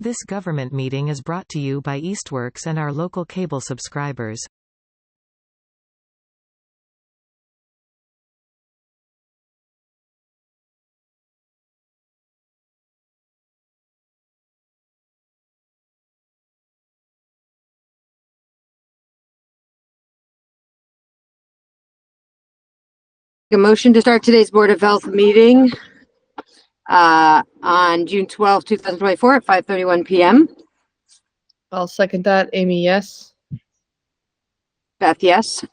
This government meeting is brought to you by Eastworks and our local cable subscribers. A motion to start today's Board of Health meeting on June 12th, 2024 at 5:31 p.m. I'll second that. Amy, yes. Beth, yes.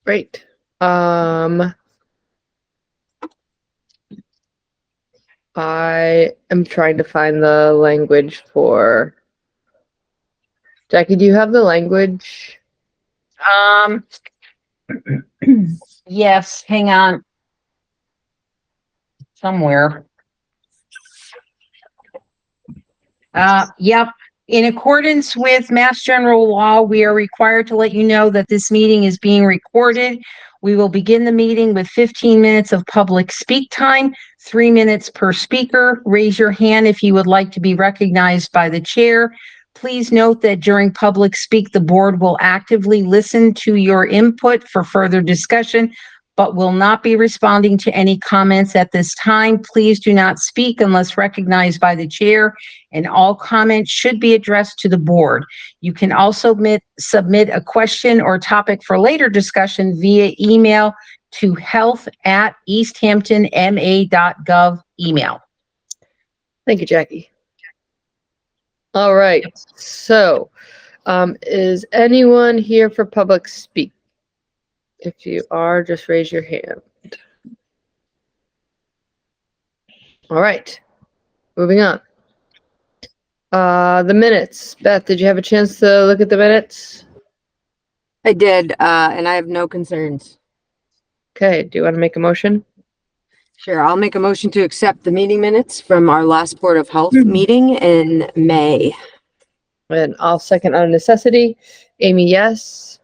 Great. I am trying to find the language for Jackie. Do you have the language? Yes, hang on. Somewhere. Yep. In accordance with Mass General Law, we are required to let you know that this meeting is being recorded. We will begin the meeting with 15 minutes of public speak time, 3 minutes per speaker. Raise your hand if you would like to be recognized by the chair. Please note that during public speak, the board will actively listen to your input for further discussion, but will not be responding to any comments at this time. Please do not speak unless recognized by the chair, and all comments should be addressed to the board. You can also submit a question or topic for later discussion via email to health@easthamptonma.gov email. Thank you, Jackie. All right. So, is anyone here for public speak? If you are, just raise your hand. All right. Moving on. The minutes. Beth, did you have a chance to look at the minutes? I did, and I have no concerns. Okay. Do you want to make a motion? Sure, I'll make a motion to accept the meeting minutes from our last Board of Health meeting in May. And I'll second out of necessity. Amy, yes.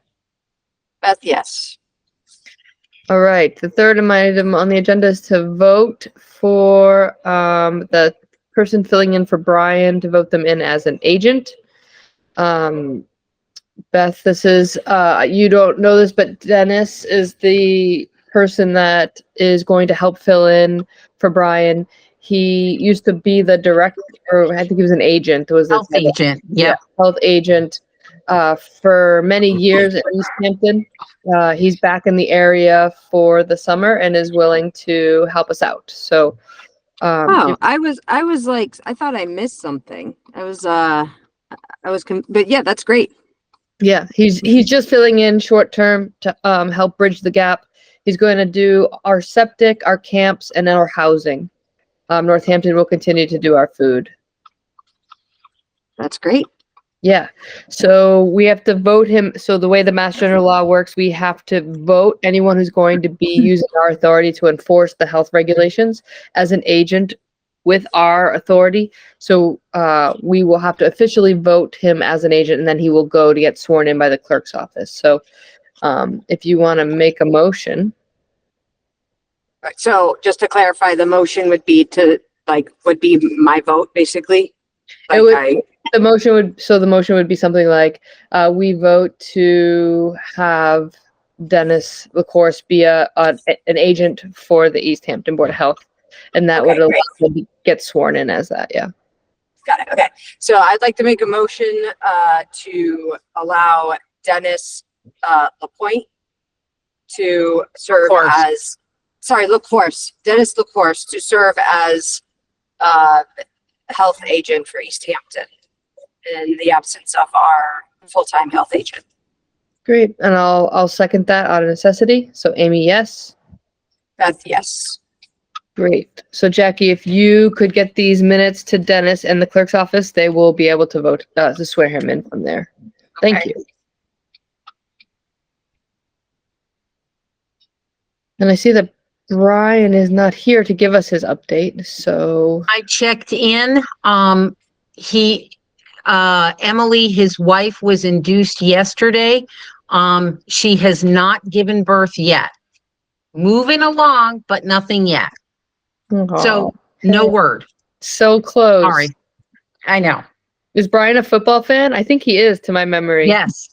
Beth, yes. All right. The third item on the agenda is to vote for the person filling in for Brian, to vote them in as an agent. Beth, this is, you don't know this, but Dennis is the person that is going to help fill in for Brian. He used to be the director, or I think he was an agent. Health agent, yeah. Health agent for many years at Easthampton. He's back in the area for the summer and is willing to help us out. So, I was like, I thought I missed something. But yeah, that's great. Yeah, he's just filling in short term to help bridge the gap. He's going to do our septic, our camps, and then our housing. Northampton will continue to do our food. That's great. Yeah. So we have to vote him. So the way the Mass General Law works, we have to vote anyone who's going to be using our authority to enforce the health regulations as an agent with our authority. So we will have to officially vote him as an agent, and then he will go to get sworn in by the clerk's office. So if you want to make a motion. Right, so just to clarify, the motion would be my vote, basically. The motion would be something like, we vote to have Dennis LaCourse be an agent for the Easthampton Board of Health, and that would allow him to get sworn in as that. Yeah. Got it. Okay. So I'd like to make a motion to allow Dennis LaPointe to serve as, Dennis LaCourse to serve as health agent for Easthampton in the absence of our full-time health agent. Great. And I'll second that out of necessity. So Amy, yes. Beth, yes. Great. So Jackie, if you could get these minutes to Dennis and the clerk's office, they will be able to vote to swear him in from there. Thank you. And I see that Brian is not here to give us his update, so. I checked in. Emily, his wife, was induced yesterday. She has not given birth yet. Moving along, but nothing yet. So no word. So close. Sorry. I know. Is Brian a football fan? I think he is, to my memory. Yes.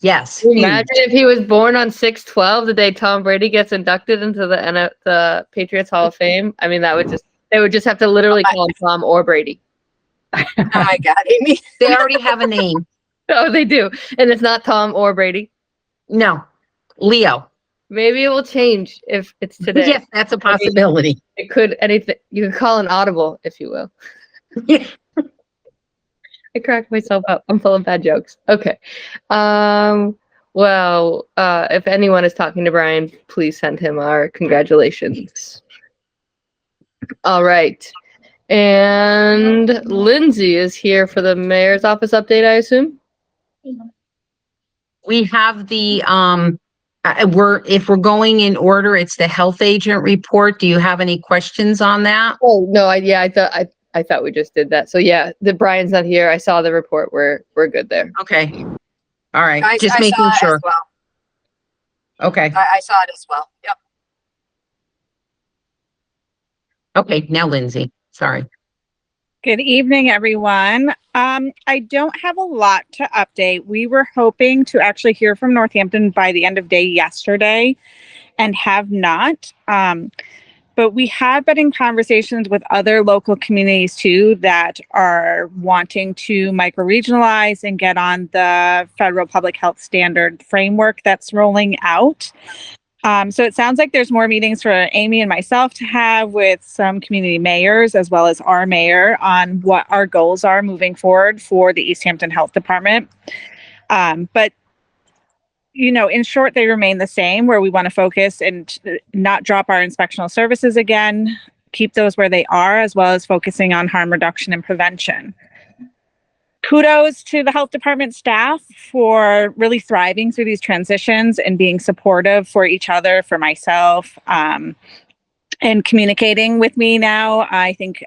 Yes. Can you imagine if he was born on 6/12, the day Tom Brady gets inducted into the Patriots Hall of Fame. I mean, they would just have to literally call him Tom or Brady. Oh my God, Amy. They already have a name. Oh, they do. And it's not Tom or Brady. No. Leo. Maybe it will change if it's today. Yes, that's a possibility. It could anything. You could call an audible, if you will. I cracked myself up. I'm full of bad jokes. Okay. Well, if anyone is talking to Brian, please send him our congratulations. All right. And Lindsay is here for the mayor's office update, I assume? We have the, if we're going in order, it's the health agent report. Do you have any questions on that? Oh, no, I thought we just did that. So yeah, the Brian's not here. I saw the report. We're good there. Okay. All right. I Just saw making it sure. as well. Okay. I saw it as well. Yep. Okay. Now, Lindsay, sorry. Good evening, everyone. I don't have a lot to update. We were hoping to actually hear from Northampton by the end of day yesterday and have not. But we have been in conversations with other local communities too that are wanting to micro-regionalize and get on the federal public health standard framework that's rolling out. So it sounds like there's more meetings for Amy and myself to have with some community mayors as well as our mayor on what our goals are moving forward for the Easthampton Health Department. But in short, they remain the same, where we want to focus and not drop our inspectional services again, keep those where they are, as well as focusing on harm reduction and prevention. Kudos to the health department staff for really thriving through these transitions and being supportive for each other, for myself, and communicating with me now. I think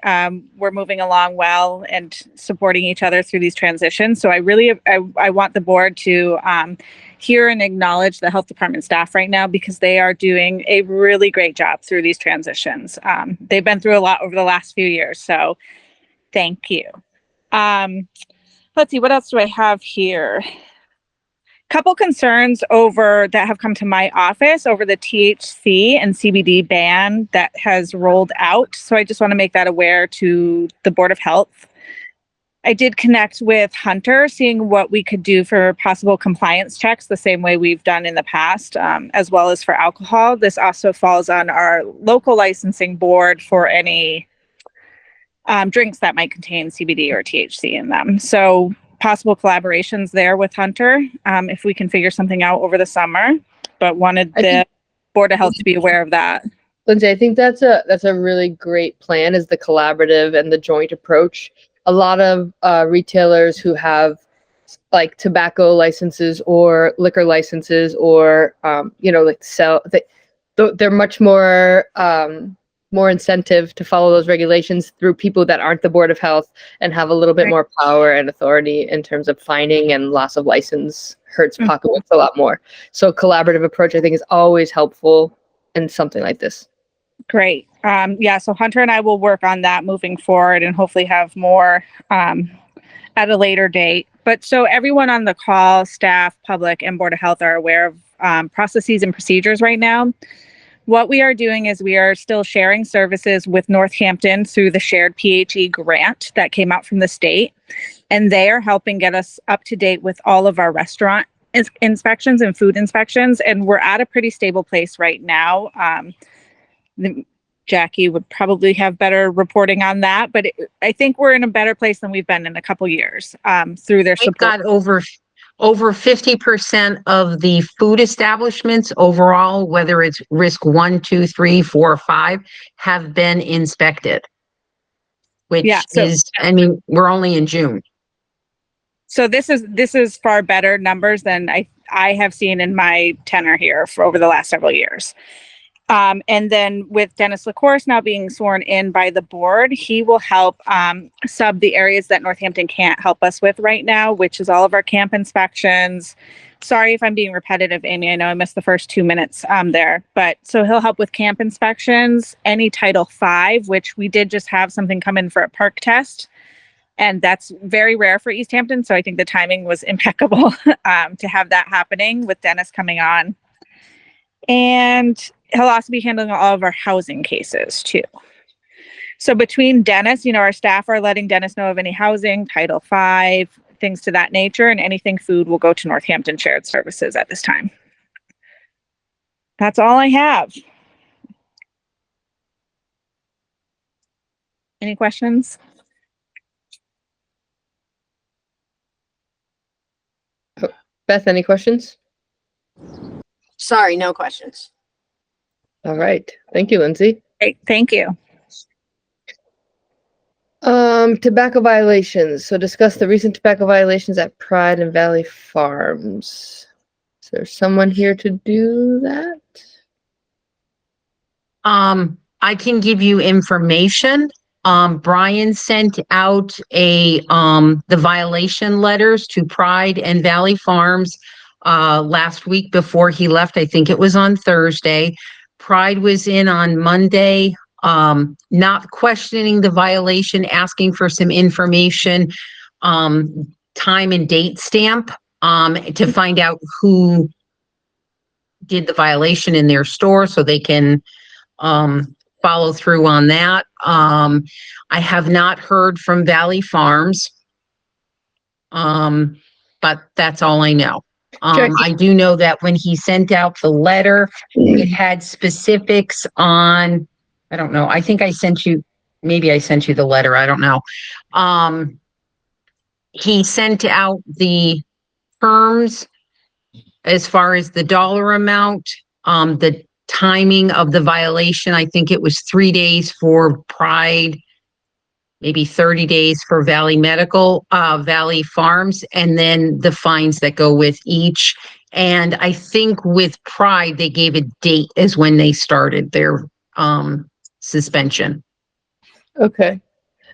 we're moving along well and supporting each other through these transitions. So I want the board to hear and acknowledge the health department staff right now, because they are doing a really great job through these transitions. They've been through a lot over the last few years. So thank you. Let's see, what else do I have here? Couple concerns that have come to my office over the THC and CBD ban that has rolled out. So I just want to make that aware to the Board of Health. I did connect with Hunter, seeing what we could do for possible compliance checks, the same way we've done in the past, as well as for alcohol. This also falls on our local licensing board for any drinks that might contain CBD or THC in them. So possible collaborations there with Hunter, if we can figure something out over the summer, but wanted the Board of Health to be aware of that. Lindsay, I think that's a really great plan, is the collaborative and the joint approach. A lot of retailers who have like tobacco licenses or liquor licenses or they're much more incentive to follow those regulations through people that aren't the Board of Health and have a little bit more power and authority in terms of fining, and loss of license hurts pocketbooks a lot more. So collaborative approach, I think, is always helpful in something like this. Great. So Hunter and I will work on that moving forward and hopefully have more at a later date. But so everyone on the call, staff, public, and Board of Health are aware of processes and procedures right now. What we are doing is we are still sharing services with Northampton through the shared PHE grant that came out from the state. And they are helping get us up to date with all of our restaurant inspections and food inspections. And we're at a pretty stable place right now. Jackie would probably have better reporting on that, but I think we're in a better place than we've been in a couple years through their support. They've got over 50% of the food establishments overall, whether it's risk 1, 2, 3, 4, or 5, have been inspected. Which we're only in June. So this is far better numbers than I have seen in my tenure here for over the last several years. And then with Dennis LaCourse now being sworn in by the board, he will help sub the areas that Northampton can't help us with right now, which is all of our camp inspections, Sorry if I'm being repetitive, Amy. I know I missed the first 2 minutes there, but so he'll help with camp inspections, any Title V, which we did just have something come in for a perk test. And that's very rare for Easthampton. So I think the timing was impeccable to have that happening with Dennis coming on. And he'll also be handling all of our housing cases too. So between Dennis, our staff are letting Dennis know of any housing, Title V, things to that nature, and anything food will go to Northampton Shared Services at this time. That's all I have. Any questions? Beth, any questions? Sorry, no questions. All right. Thank you, Lindsay. Great, thank you. Tobacco violations. So discuss the recent tobacco violations at Pride and Valley Farms. Is there someone here to do that? I can give you information. Brian sent out the violation letters to Pride and Valley Farms last week before he left. I think it was on Thursday. Pride was in on Monday, not questioning the violation, asking for some information, time and date stamp, to find out who did the violation in their store so they can follow through on that. I have not heard from Valley Farms, but that's all I know. I do know that when he sent out the letter, it had specifics on, I don't know, I think I sent you, maybe I sent you the letter, I don't know. He sent out the terms as far as the dollar amount, the timing of the violation. I think it was 3 days for Pride, maybe 30 days for Valley Farms, and then the fines that go with each. And I think with Pride, they gave a date as when they started their suspension. Okay.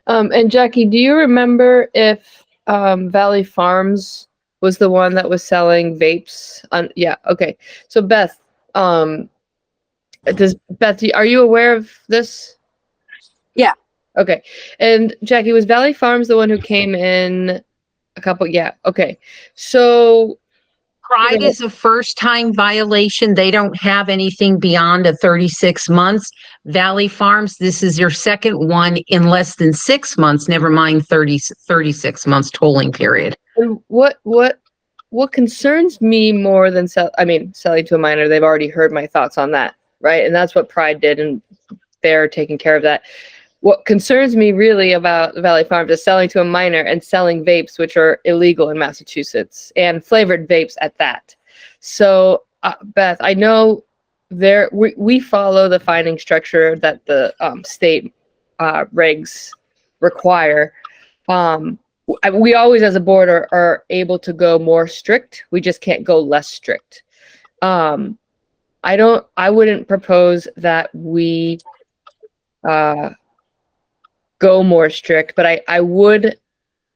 And Jackie, do you remember if Valley Farms was the one that was selling vapes? Yeah. Okay. So Beth, are you aware of this? Yeah. Okay. And Jackie, was Valley Farms the one who came in a couple? Yeah. Okay. So Pride is a first-time violation. They don't have anything beyond a 36 months. Valley Farms, this is your second one in less than 6 months, never mind 36 months tolling period. And what concerns me more than selling to a minor, they've already heard my thoughts on that, right? And that's what Pride did, and they're taking care of that. What concerns me really about Valley Farms is selling to a minor and selling vapes, which are illegal in Massachusetts, and flavored vapes at that. So, Beth, I know we follow the fining structure that the state regs require. We always, as a board, are able to go more strict. We just can't go less strict. I wouldn't propose that we go more strict, but I would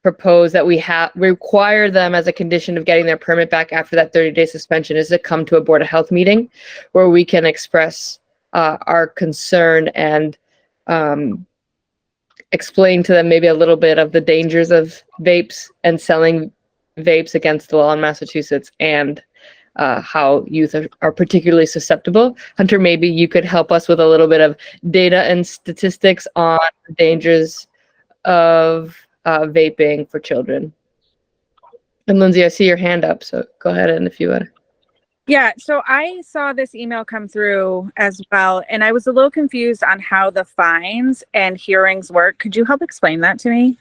propose that we require them as a condition of getting their permit back after that 30-day suspension is to come to a Board of Health meeting where we can express our concern and explain to them maybe a little bit of the dangers of vapes and selling vapes against the law in Massachusetts, and how youth are particularly susceptible. Hunter, maybe you could help us with a little bit of data and statistics on the dangers of vaping for children. And Lindsay, I see your hand up, so go ahead, and if you would. Yeah, so I saw this email come through as well, and I was a little confused on how the fines and hearings work. Could you help explain that to me?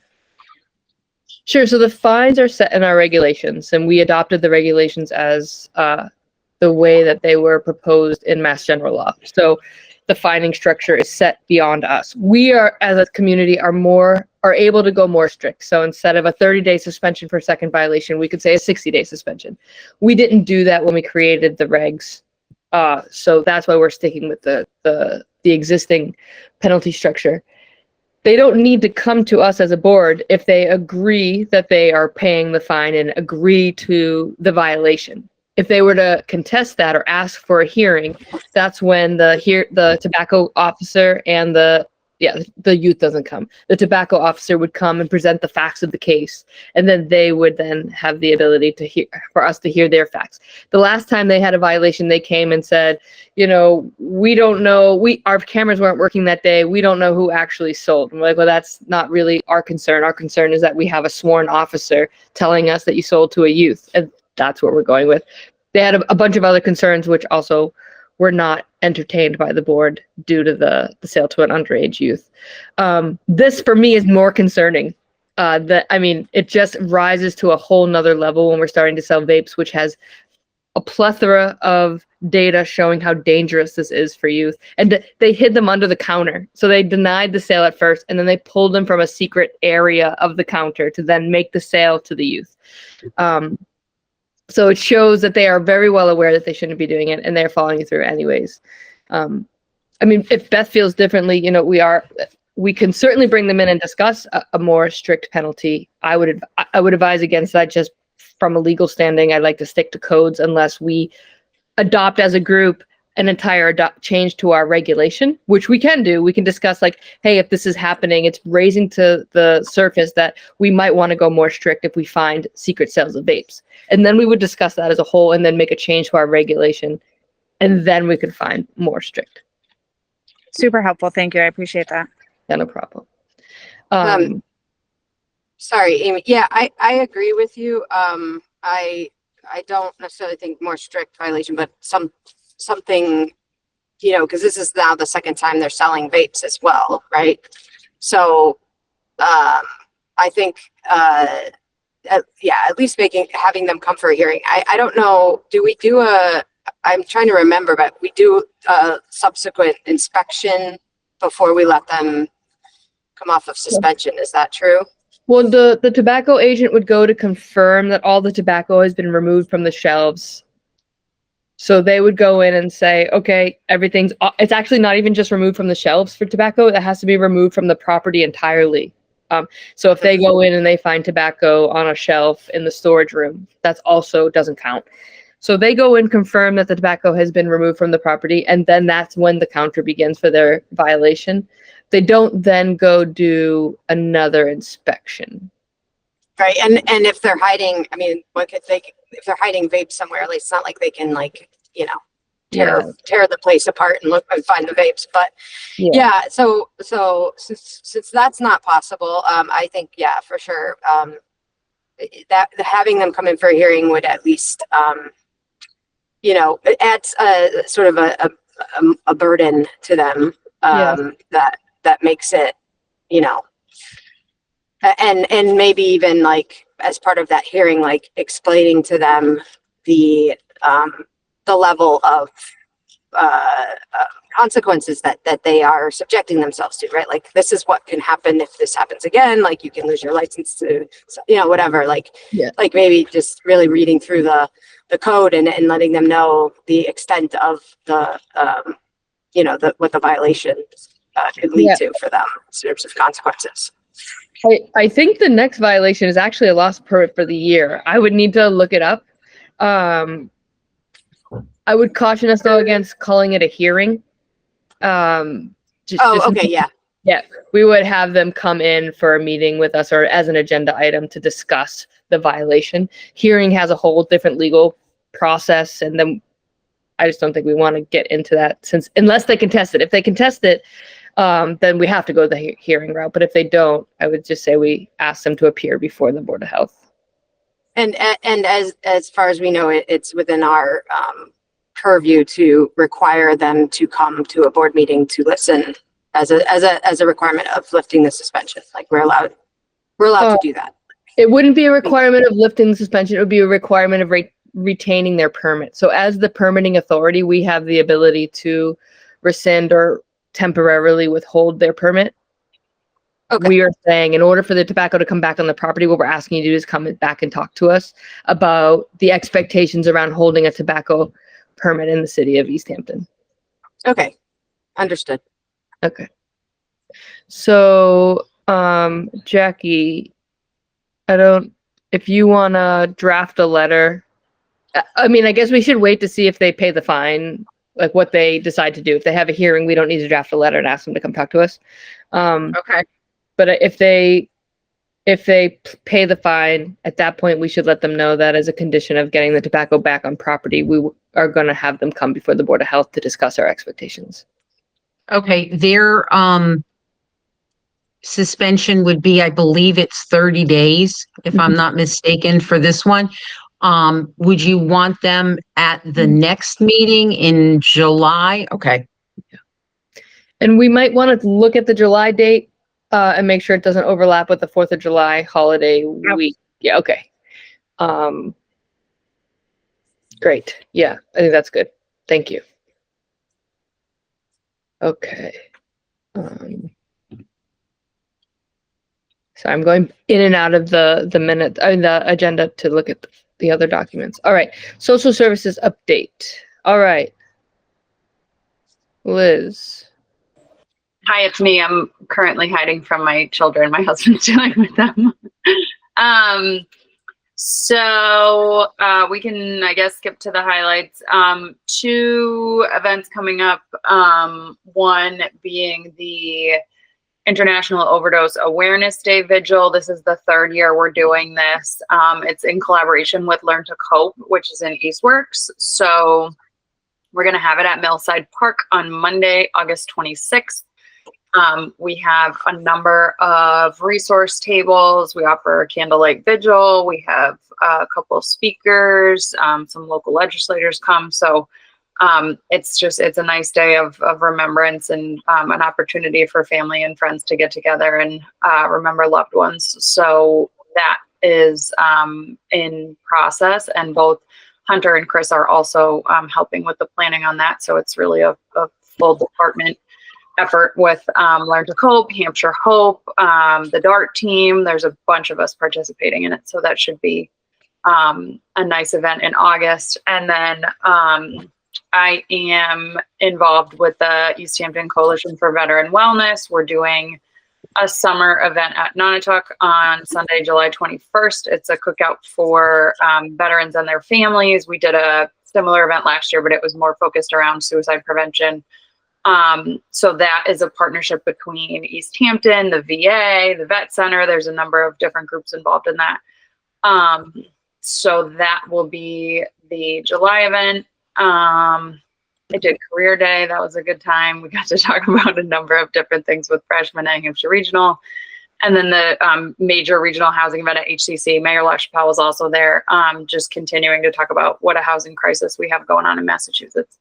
Sure. So the fines are set in our regulations, and we adopted the regulations as the way that they were proposed in Mass General Law. So the fining structure is set beyond us. We are, as a community, are able to go more strict. So instead of a 30-day suspension for a second violation, we could say a 60-day suspension. We didn't do that when we created the regs. So that's why we're sticking with the existing penalty structure. They don't need to come to us as a board if they agree that they are paying the fine and agree to the violation. if they were to contest that or ask for a hearing, that's when the tobacco officer and the youth doesn't come. The tobacco officer would come and present the facts of the case, and then they would then have the ability for us to hear their facts. The last time they had a violation, they came and said, we don't know, our cameras weren't working that day. We don't know who actually sold. I'm like, well, that's not really our concern. Our concern is that we have a sworn officer telling us that you sold to a youth, and that's what we're going with. They had a bunch of other concerns, which also were not entertained by the board due to the sale to an underage youth. This for me is more concerning. It just rises to a whole nother level when we're starting to sell vapes, which has a plethora of data showing how dangerous this is for youth. And they hid them under the counter. So they denied the sale at first, and then they pulled them from a secret area of the counter to then make the sale to the youth. So it shows that they are very well aware that they shouldn't be doing it, and they're following through anyways. If Beth feels differently, we can certainly bring them in and discuss a more strict penalty. I would advise against that just from a legal standing. I'd like to stick to codes unless we adopt as a group an entire change to our regulation, which we can do. We can discuss hey, if this is happening, it's raising to the surface that we might want to go more strict if we find secret sales of vapes. And then we would discuss that as a whole and then make a change to our regulation. And then we could find more strict. Super helpful. Thank you. I appreciate that. Yeah, no problem. Sorry, Amy. Yeah, I agree with you. I don't necessarily think more strict violation, but something, because this is now the second time they're selling vapes as well, right? So I think at least having them come for a hearing. I don't know, I'm trying to remember, but we do a subsequent inspection before we let them come off of suspension. Is that true? Well, the tobacco agent would go to confirm that all the tobacco has been removed from the shelves. So they would go in and say, okay, it's actually not even just removed from the shelves for tobacco. It has to be removed from the property entirely. So if they go in and they find tobacco on a shelf in the storage room, that also doesn't count. So they go in, confirm that the tobacco has been removed from the property, and then that's when the counter begins for their violation. They don't then go do another inspection. Right. And if they're hiding, if they're hiding vapes somewhere, at least it's not like they can tear the place apart and look and find the vapes. But so since that's not possible, I think, for sure, that having them come in for a hearing would at least, it adds sort of a burden to them, that makes it, and maybe even as part of that hearing, explaining to them the level of consequences that they are subjecting themselves to, right? This is what can happen if this happens again. You can lose your license to, whatever. Maybe just really reading through the code and letting them know the extent of the what the violation could lead to for them in terms of consequences. I think the next violation is actually a lost permit for the year. I would need to look it up. I would caution us though against calling it a hearing. Okay, yeah. Yeah, we would have them come in for a meeting with us or as an agenda item to discuss the violation. Hearing has a whole different legal process, and then I just don't think we want to get into that unless they contest it. If they contest it, then we have to go the hearing route. But if they don't, I would just say we ask them to appear before the Board of Health. And as far as we know, it's within our purview to require them to come to a board meeting to listen as a requirement of lifting the suspension. We're allowed to do that. It wouldn't be a requirement of lifting the suspension. It would be a requirement of retaining their permit. So as the permitting authority, we have the ability to rescind or temporarily withhold their permit. Okay. We are saying in order for the tobacco to come back on the property, what we're asking you to do is come back and talk to us about the expectations around holding a tobacco permit in the city of Easthampton. Okay. Understood. Okay. So, Jackie, if you want to draft a letter I mean, I guess we should wait to see if they pay the fine, like what they decide to do. If they have a hearing, we don't need to draft a letter and ask them to come talk to us. Okay. But if they pay the fine, at that point, we should let them know that as a condition of getting the tobacco back on property, we are going to have them come before the Board of Health to discuss our expectations. Okay, their suspension would be, I believe it's 30 days, if I'm not mistaken, for this one. Would you want them at the next meeting in July? Okay. And we might want to look at the July date and make sure it doesn't overlap with the 4th of July holiday week. Yeah, okay. Great. Yeah, I think that's good. Thank you. Okay. So I'm going in and out of the agenda to look at the other documents. All right. Social services update. All right. Liz. Hi, it's me. I'm currently hiding from my children. My husband's dealing with them. So we can, I guess, skip to the highlights. 2 events coming up. One being the International Overdose Awareness Day Vigil. This is the 3rd year we're doing this. It's in collaboration with Learn to Cope, which is in Eastworks. So we're going to have it at Millside Park on Monday, August 26th. We have a number of resource tables. We offer a candlelight vigil. We have a couple of speakers. Some local legislators come. So it's a nice day of remembrance and an opportunity for family and friends to get together and remember loved ones. So that is in process, and both Hunter and Chris are also helping with the planning on that. So it's really a full department effort with Learn to Cope, Hampshire Hope, the DART team. There's a bunch of us participating in it. So that should be a nice event in August. And then I am involved with the Easthampton Coalition for Veteran Wellness. We're doing a summer event at Nonotuck on Sunday, July 21st. It's a cookout for veterans and their families. We did a similar event last year, but it was more focused around suicide prevention. So that is a partnership between Easthampton, the VA, the Vet Center. There's a number of different groups involved in that. So that will be the July event. I did Career Day. That was a good time. We got to talk about a number of different things with freshmen at Hampshire Regional. And then the major regional housing event at HCC, Mayor LaChapelle was also there, just continuing to talk about what a housing crisis we have going on in Massachusetts.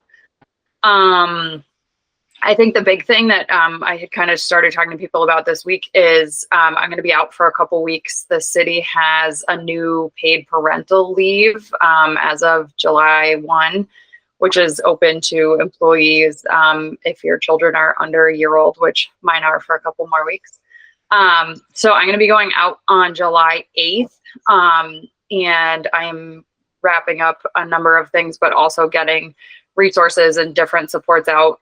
I think the big thing that I had kind of started talking to people about this week is I'm going to be out for a couple weeks. The city has a new paid parental leave as of July 1, which is open to employees if your children are under a year old, which mine are for a couple more weeks. So I'm going to be going out on July 8th, and I'm wrapping up a number of things, but also getting resources and different supports out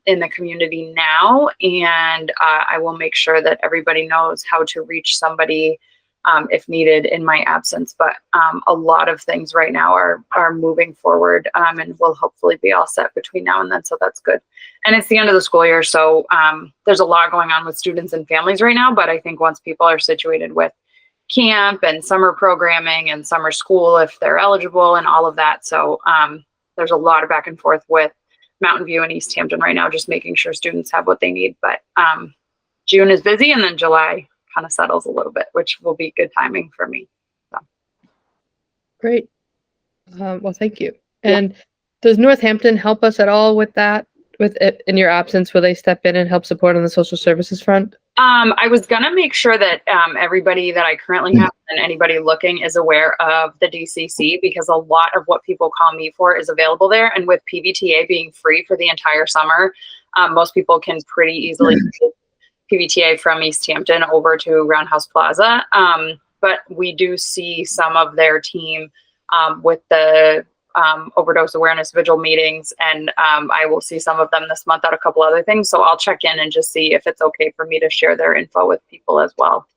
in the community now. And I will make sure that everybody knows how to reach somebody if needed in my absence. But a lot of things right now are moving forward and will hopefully be all set between now and then. So that's good. And it's the end of the school year. So there's a lot going on with students and families right now. But I think once people are situated with camp and summer programming and summer school, if they're eligible and all of that. So there's a lot of back and forth with Mountain View and Easthampton right now, just making sure students have what they need. But June is busy, and then July kind of settles a little bit, which will be good timing for me. So. Great. Well, thank you. And does Northampton help us at all with that? With it in your absence, will they step in and help support on the social services front? I was gonna make sure that everybody that I currently have and anybody looking is aware of the DCC, because a lot of what people call me for is available there. And with PVTA being free for the entire summer, most people can pretty easily take PVTA from Easthampton over to Roundhouse Plaza. But we do see some of their team with the overdose awareness vigil meetings, and I will see some of them this month at a couple other things. So I'll check in and just see if it's okay for me to share their info with people as well.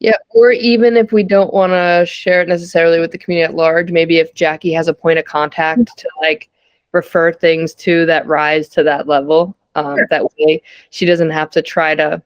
Yeah, or even if we don't want to share it necessarily with the community at large, maybe if Jackie has a point of contact to like refer things to that rise to that level, that way she doesn't have to try to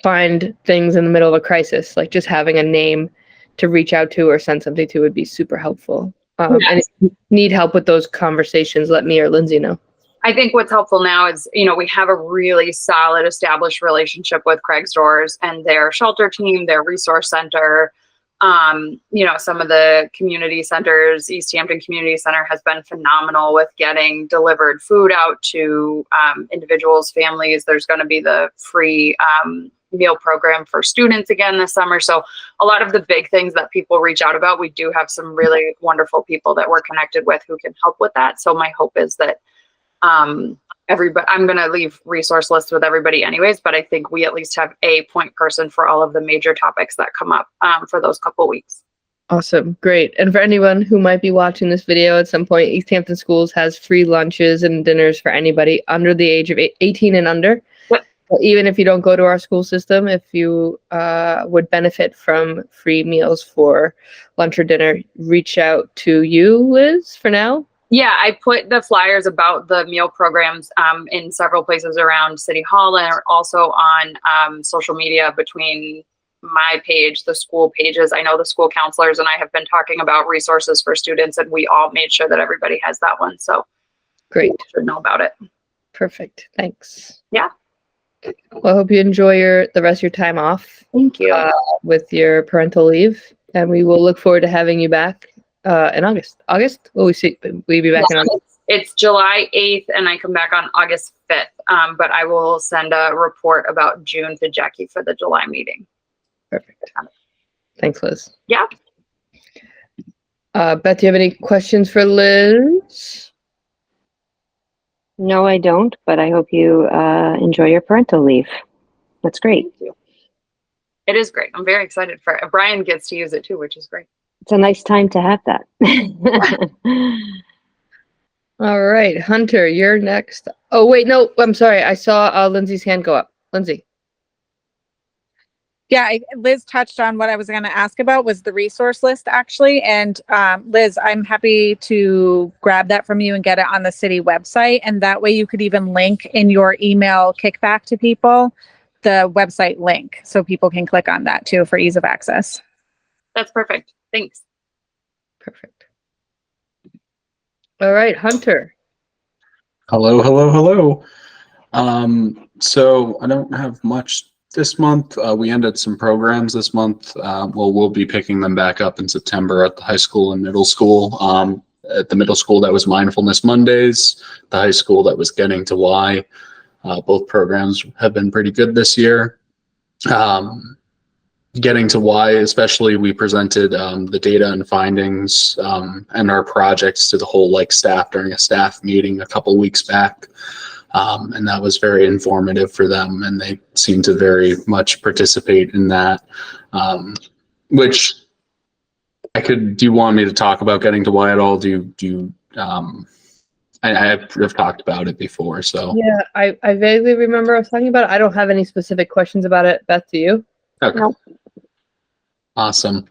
find things in the middle of a crisis. Like just having a name to reach out to or send something to would be super helpful. And if you need help with those conversations, let me or Lindsay know. I think what's helpful now is, we have a really solid established relationship with Craig's Doors and their shelter team, their resource center. Some of the community centers, Easthampton Community Center has been phenomenal with getting delivered food out to individuals, families. There's going to be the free meal program for students again this summer. So a lot of the big things that people reach out about, we do have some really wonderful people that we're connected with who can help with that. So my hope is that everybody, I'm going to leave resource lists with everybody anyways, but I think we at least have a point person for all of the major topics that come up for those couple weeks. Awesome. Great. And for anyone who might be watching this video at some point, Easthampton Schools has free lunches and dinners for anybody under the age of 18 and under. Yep. So even if you don't go to our school system, if you would benefit from free meals for lunch or dinner, reach out to you, Liz, for now. Yeah, I put the flyers about the meal programs in several places around City Hall and also on social media between my page, the school pages. I know the school counselors and I have been talking about resources for students, and we all made sure that everybody has that one. So great. People should know about it. Perfect. Thanks. Yeah. Well, I hope you enjoy the rest of your time off. Thank you. With your parental leave, and we will look forward to having you back in August. Will we be back in August? It's July 8th and I come back on August 5th. But I will send a report about June to Jackie for the July meeting. Perfect. Thanks, Liz. Yeah. Beth, do you have any questions for Liz? No, I don't, but I hope you enjoy your parental leave. That's great. Thank you. It is great. I'm very excited for it. Brian gets to use it too, which is great. It's a nice time to have that. All right, Hunter, you're next. Oh, wait, no, I'm sorry. I saw Lindsay's hand go up. Lindsay. Yeah, Liz touched on what I was going to ask about was the resource list, actually. And Liz, I'm happy to grab that from you and get it on the city website. And that way you could even link in your email kickback to people the website link so people can click on that too for ease of access. That's perfect. Thanks. Perfect. All right, Hunter. Hello, hello, hello. So I don't have much this month. We ended some programs this month. We'll be picking them back up in September at the high school and middle school. At the middle school, that was Mindfulness Mondays. The high school, that was Getting to Why. Both programs have been pretty good this year. Getting to Why, especially, we presented the data and findings and our projects to the whole staff during a staff meeting a couple weeks back. And that was very informative for them, and they seem to very much participate in that. Which do you want me to talk about Getting to Why at all? I have talked about it before, so. Yeah, I vaguely remember us talking about it. I don't have any specific questions about it. Beth, do you? Okay. No. Awesome.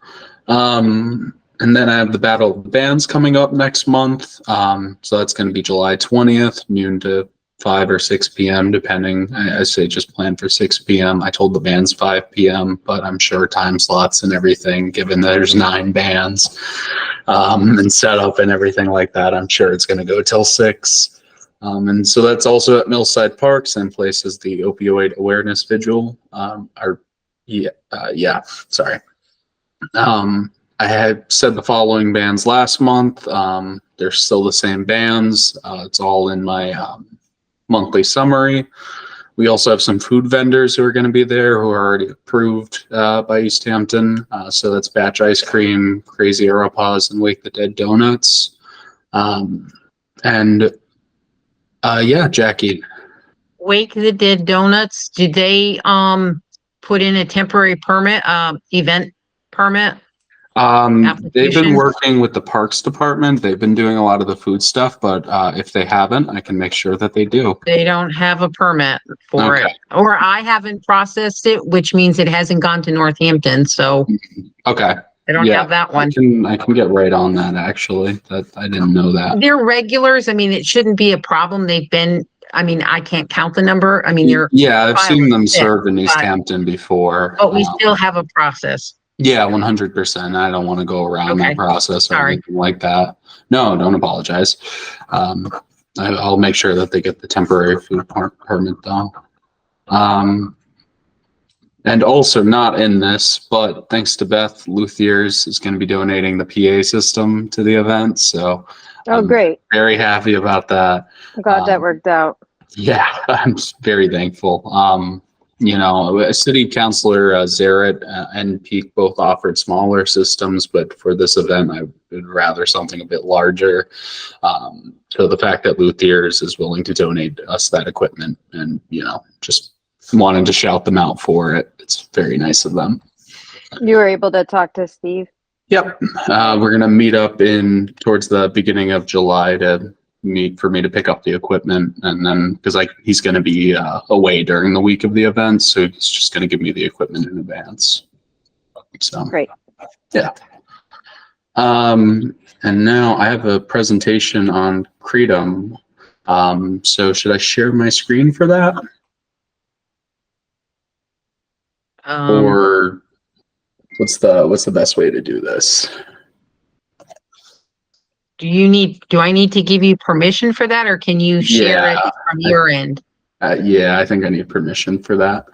And then I have the Battle of the Bands coming up next month. So that's going to be July 20th, noon to 5 or 6 p.m. depending. I say just plan for 6 p.m. I told the bands 5 p.m., but I'm sure time slots and everything, given that there's 9 bands and setup and everything like that, I'm sure it's going to go till 6. And so that's also at Millside Park, same place as the Opioid Awareness Vigil. Sorry. I had said the following bands last month. They're still the same bands. It's all in my monthly summary. We also have some food vendors who are going to be there who are already approved by Easthampton. So that's Batch Ice Cream, Crazy Aeropaws, and Wake the Dead Donuts. Jackie. Wake the Dead Donuts, did they put in a temporary permit, event permit? They've been Application? working with the Parks Department. They've been doing a lot of the food stuff, but if they haven't, I can make sure that they do. They don't have a permit for Okay. it, or I haven't processed it, which means it hasn't gone to Northampton, so Okay. I don't Yeah, have that I one. can get right on that actually. That I didn't know that. They're regulars. I mean, it shouldn't be a problem. They've been, I mean, I can't count the number. I mean, they're, Yeah, I've seen them sick, serve in but- Easthampton before. but we still have a process. Yeah, 100%. I don't want to go around Okay. that process or Sorry. anything like that. No, don't apologize. I'll make sure that they get the temporary food permit done. And also not in this, but thanks to Beth, Luthier's is going to be donating the PA system to the event. So Oh, I'm great. very happy about that. I'm glad that Um, worked out. Yeah, I'm very thankful. You know, City Councilor Zaret and Peak both offered smaller systems, but for this event, I would rather something a bit larger. So the fact that Luthier's is willing to donate us that equipment and, you know, just wanting to shout them out for it, it's very nice of them. You were able to talk to Steve? Yep. We're going to meet up towards the beginning of July to meet for me to pick up the equipment, and then because he's going to be away during the week of the event, so he's just going to give me the equipment in advance. So Great. yeah. And now I have a presentation on Kratom. So should I share my screen for that, or what's the best way to do this? Do I need to give you permission for that, or can you share it from your end? Yeah, I think I need permission for that.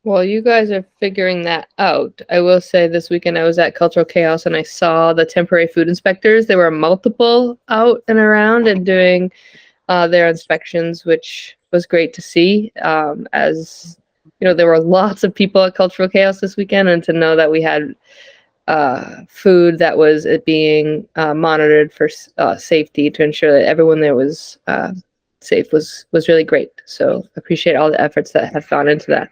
While you guys are figuring that out, I will say this weekend I was at Cultural Chaos and I saw the temporary food inspectors. There were multiple out and around and doing their inspections, which was great to see. As you know, there were lots of people at Cultural Chaos this weekend, and to know that we had food that was being monitored for safety to ensure that everyone there was safe was really great. So appreciate all the efforts that have gone into that.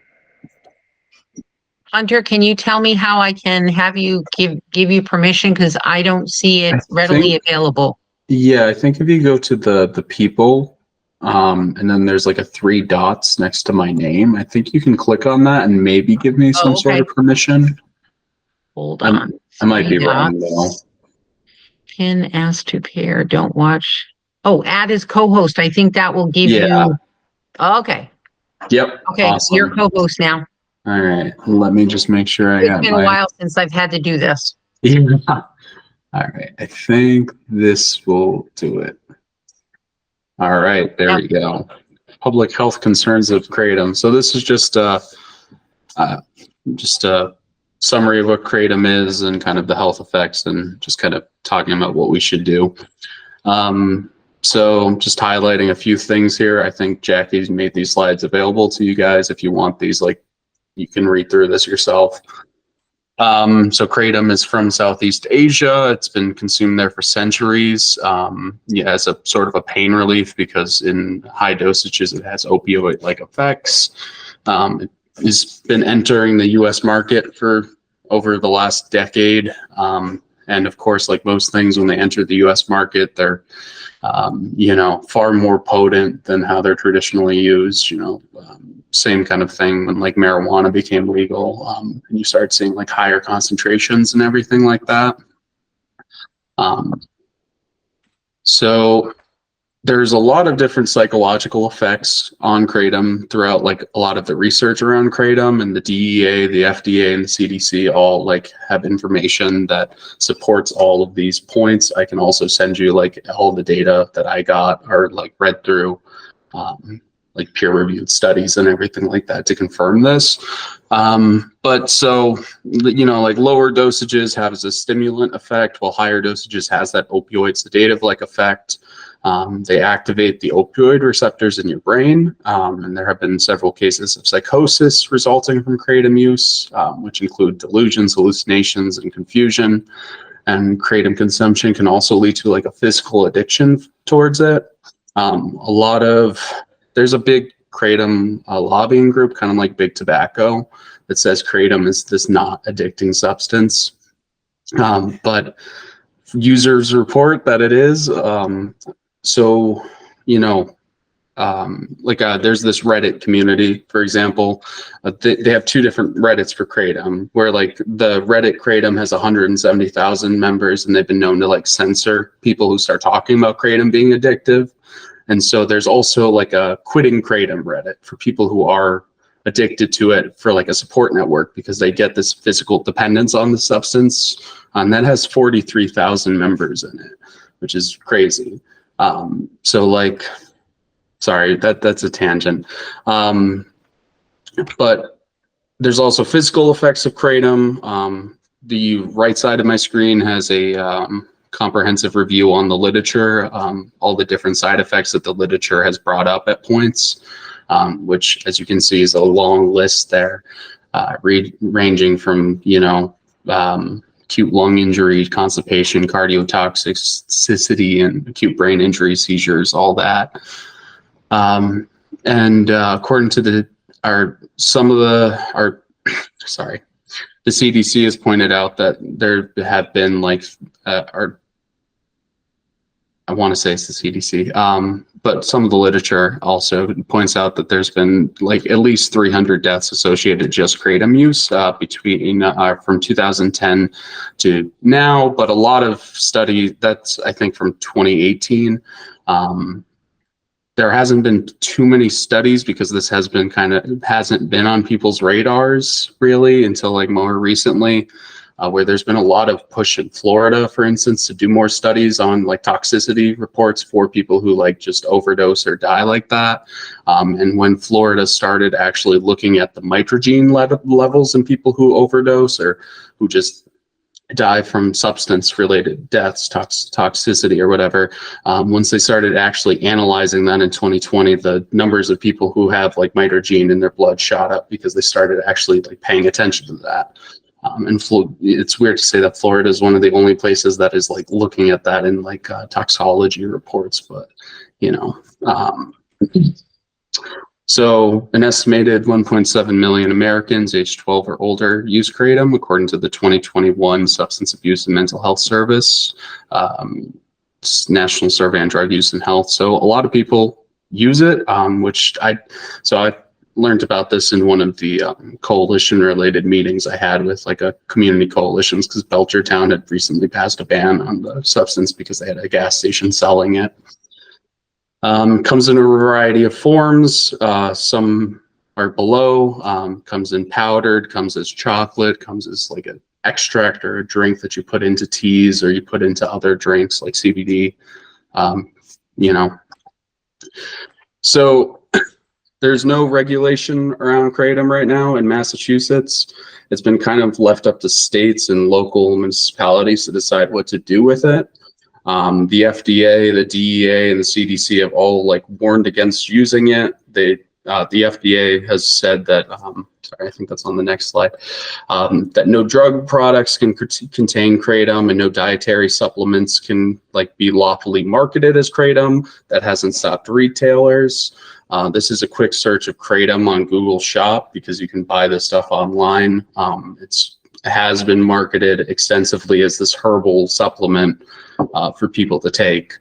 Hunter, can you tell me how I can have you give you permission? Because I don't see it readily available. Yeah, I think if you go to the people, and then there's like a 3 dots next to my name, I think you can click on that and maybe give me some sort okay. of permission. Hold on. I might be 3 wrong dots. though. Pin ask to pair, don't watch. Oh, add as co-host. I think that will give Yeah. you. Okay. Yep. Okay. Awesome. You're co-host now. All right. Let me just make sure I It's got been a while since I've had to do this. Yeah. All right. I think this will do it. All right. There we go. Public health concerns of Kratom. So this is just a summary of what Kratom is and kind of the health effects, and just kind of talking about what we should do. So just highlighting a few things here. I think Jackie's made these slides available to you guys. If you want these, like, you can read through this yourself. So Kratom is from Southeast Asia. It's been consumed there for centuries. As a sort of a pain relief, because in high dosages it has opioid-like effects. It has been entering the U.S. market for over the last decade. And of course, like most things, when they enter the U.S. market, they're far more potent than how they're traditionally used. Same kind of thing when like marijuana became legal, and you start seeing like higher concentrations and everything like that. So there's a lot of different psychological effects on Kratom throughout, like a lot of the research around Kratom, and the DEA, the FDA, and the CDC all like have information that supports all of these points. I can also send you like all the data that I got or like read through, like peer-reviewed studies and everything like that to confirm this. But so, like lower dosages has a stimulant effect, while higher dosages has that opioid sedative like effect. They activate the opioid receptors in your brain, and there have been several cases of psychosis resulting from Kratom use, which include delusions, hallucinations, and confusion. And Kratom consumption can also lead to like a physical addiction towards it. There's a big kratom lobbying group, kind of like Big Tobacco, that says kratom is this not addicting substance. But users report that it is. So, you know, there's this Reddit community, for example. They have two different Reddits for kratom, where like the Reddit kratom has 170,000 members, and they've been known to like censor people who start talking about kratom being addictive. And so there's also like a quitting kratom Reddit for people who are addicted to it, for like a support network, because they get this physical dependence on the substance. And that has 43,000 members in it, which is crazy. So like, sorry, that's a tangent. But there's also physical effects of kratom. The right side of my screen has a comprehensive review on the literature, all the different side effects that the literature has brought up at points, which, as you can see, is a long list there, ranging from, you know, acute lung injury, constipation, cardiotoxicity, and acute brain injury, seizures, all that. According to the CDC has pointed out that there have been like, I want to say it's the CDC, but some of the literature also points out that there's been like at least 300 deaths associated just kratom use between from 2010 to now, but a lot of study that's, I think, from 2018. There hasn't been too many studies because this has been hasn't been on people's radars really until like more recently, where there's been a lot of push in Florida, for instance, to do more studies on like toxicity reports for people who like just overdose or die like that. And when Florida started actually looking at the mitragene levels in people who overdose or who just die from substance-related deaths, toxicity or whatever, once they started actually analyzing that in 2020, the numbers of people who have like mitragene in their blood shot up because they started actually like paying attention to that. And it's weird to say that Florida is one of the only places that is like looking at that in like toxicology reports, but you know. So an estimated 1.7 million Americans aged 12 or older use kratom, according to the 2021 Substance Abuse and Mental Health Service, National Survey on Drug Use and Health. So a lot of people use it, I learned about this in one of the coalition-related meetings I had with like a community coalitions, because Belchertown had recently passed a ban on the substance because they had a gas station selling it. Comes in a variety of forms. Some are below, comes in powdered, comes as chocolate, comes as like an extract or a drink that you put into teas or you put into other drinks like CBD, you know. So there's no regulation around kratom right now in Massachusetts. It's been kind of left up to states and local municipalities to decide what to do with it. The FDA, the DEA, and the CDC have all like warned against using it. The FDA has said that, sorry, I think that's on the next slide, that no drug products can contain kratom and no dietary supplements can like be lawfully marketed as kratom. That hasn't stopped retailers. This is a quick search of kratom on Google Shop because you can buy this stuff online. It has been marketed extensively as this herbal supplement for people to take,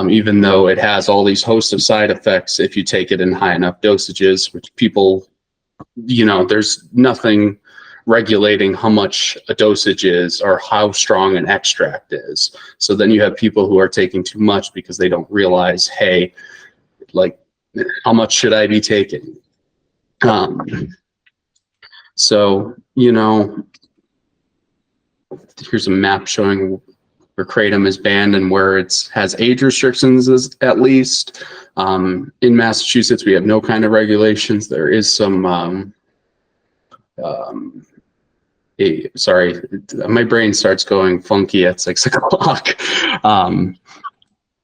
even though it has all these hosts of side effects if you take it in high enough dosages, which people, you know, there's nothing regulating how much a dosage is or how strong an extract is. So then you have people who are taking too much because they don't realize, hey, like, how much should I be taking? So, you know, here's a map showing where kratom is banned and where it has age restrictions at least. In Massachusetts, we have no kind of regulations. There is some, sorry, my brain starts going funky at 6 o'clock.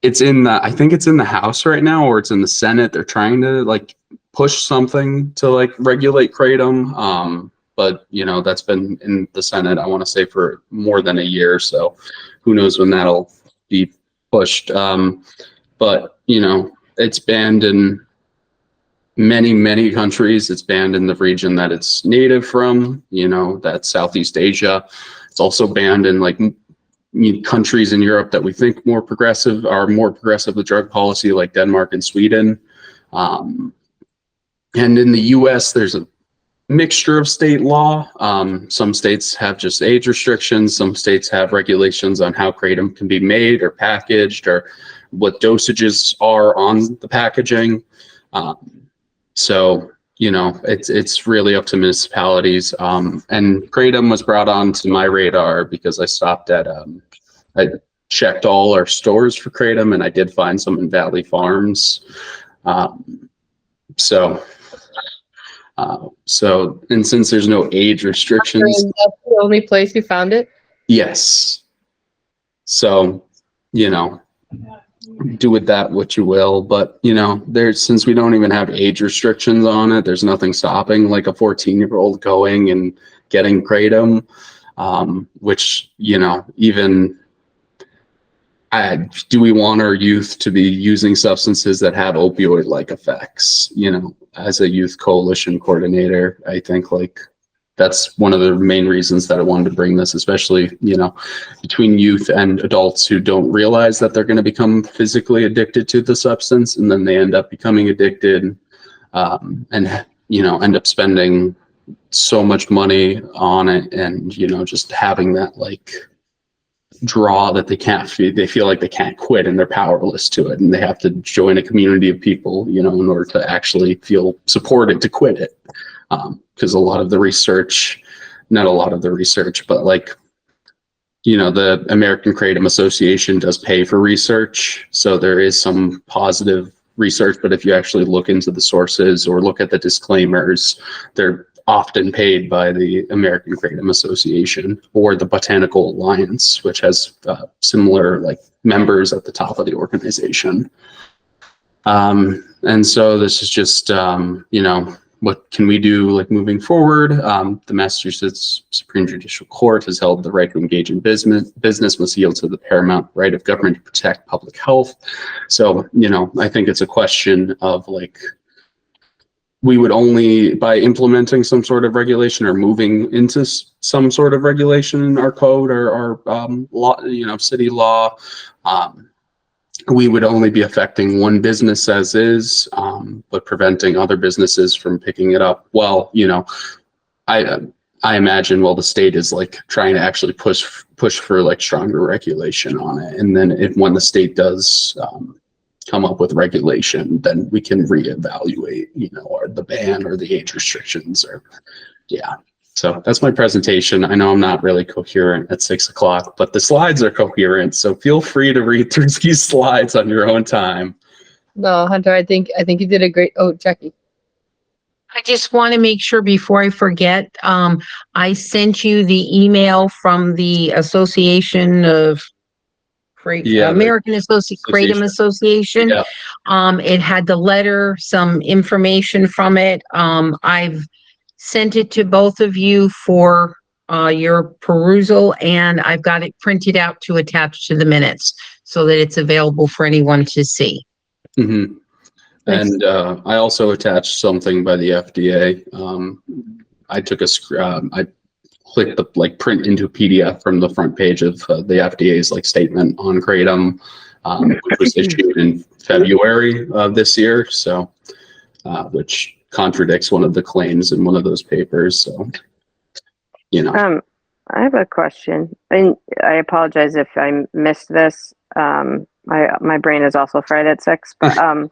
It's in the, I think it's in the House right now, or it's in the Senate. They're trying to like push something to like regulate kratom. But you know, that's been in the Senate, I want to say, for more than a year. So who knows when that'll be pushed. But you know, it's banned in many countries. It's banned in the region that it's native from, that's Southeast Asia. It's also banned in like countries in Europe that we think are more progressive with drug policy, like Denmark and Sweden. And in the US, there's a mixture of state law. Some states have just age restrictions. Some states have regulations on how kratom can be made or packaged, or what dosages are on the packaging. So, it's really up to municipalities. And kratom was brought onto my radar because I stopped at, I checked all our stores for kratom, and I did find some in Valley Farms. So, and since there's no age restrictions, That's the only place you found it? yes. So, do with that what you will, but since we don't even have age restrictions on it, there's nothing stopping like a 14-year-old going and getting kratom, which even do we want our youth to be using substances that have opioid-like effects? As a youth coalition coordinator, I think that's one of the main reasons that I wanted to bring this, especially, between youth and adults who don't realize that they're going to become physically addicted to the substance, and then they end up becoming addicted, and, end up spending so much money on it, and, just having that draw that they feel like they can't quit, and they're powerless to it, and they have to join a community of people, in order to actually feel supported to quit it. Because not a lot of the research, but the American Kratom Association does pay for research. So there is some positive research, but if you actually look into the sources or look at the disclaimers, they're often paid by the American Kratom Association or the Botanical Alliance, which has similar members at the top of the organization. And so this is just, what can we do moving forward? The Massachusetts Supreme Judicial Court has held the right to engage in business must yield to the paramount right of government to protect public health. So, I think it's a question of we would only, by implementing some sort of regulation or moving into some sort of regulation in our code or our law, city law, we would only be affecting one business as is, but preventing other businesses from picking it up. Well, I imagine, the state is trying to actually push for stronger regulation on it. And then when the state does come up with regulation, then we can reevaluate, or the ban or the age restrictions So that's my presentation. I know I'm not really coherent at 6 o'clock, but the slides are coherent. So feel free to read through these slides on your own time. No, Hunter, I think you did a great. Oh, Jackie. I just want to make sure before I forget, I sent you the email from the Association of American Kratom Association. Yeah. It had the letter, some information from it. I've sent it to both of you for your perusal, and I've got it printed out to attach to the minutes so that it's available for anyone to see. Mm-hmm. And I also attached something by the FDA. I took I clicked the print into PDF from the front page of the FDA's statement on kratom, which was issued in February of this year. So, which contradicts one of the claims in one of those papers. So, I have a question, and I apologize if I missed this. My brain is also fried at 6, but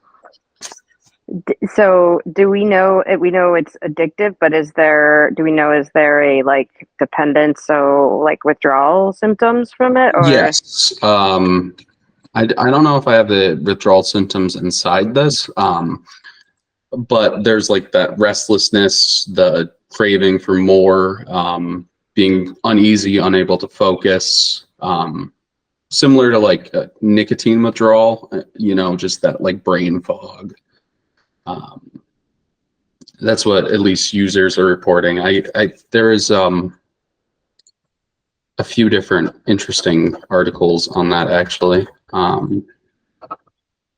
so do we know it's addictive, but is there a dependence, so withdrawal symptoms from it? Or? Yes. I don't know if I have the withdrawal symptoms inside this, but there's that restlessness, the craving for more, being uneasy, unable to focus, similar to nicotine withdrawal, just that brain fog. That's what at least users are reporting. There is a few different interesting articles on that actually.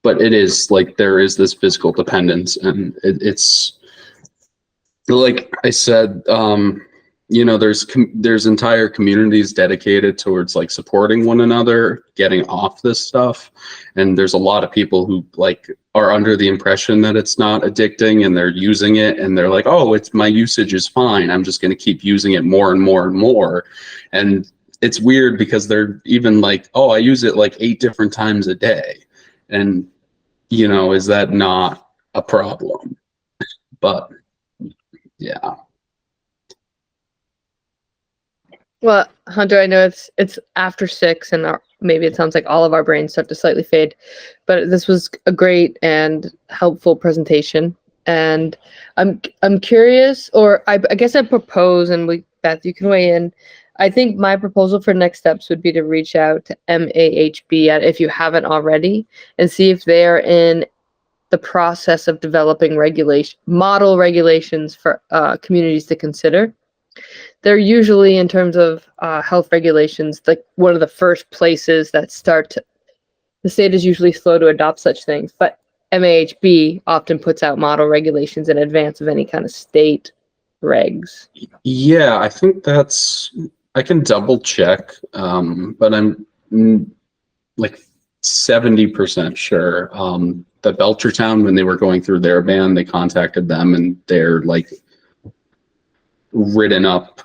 but it is like there is this physical dependence, and it's like I said, there's entire communities dedicated towards like supporting one another, getting off this stuff, and there's a lot of people who like are under the impression that it's not addicting, and they're using it, and they're like, oh, it's my usage is fine, I'm just going to keep using it more and more and more. And it's weird because they're even like, oh, I use it like 8 different times a day, and is that not a problem? But yeah. Well, Hunter, I know it's after 6, and maybe it sounds like all of our brains start to slightly fade, but this was a great and helpful presentation. And I'm curious, or I guess I propose, and Beth, you can weigh in. I think my proposal for next steps would be to reach out to MAHB if you haven't already, and see if they are in the process of developing model regulations for communities to consider. They're usually, in terms of health regulations, like one of the first places that the state is usually slow to adopt such things, but MAHB often puts out model regulations in advance of any kind of state regs. Yeah, I think I can double check, but I'm like 70% sure that Belchertown, when they were going through their ban, they contacted them, and they're like written up,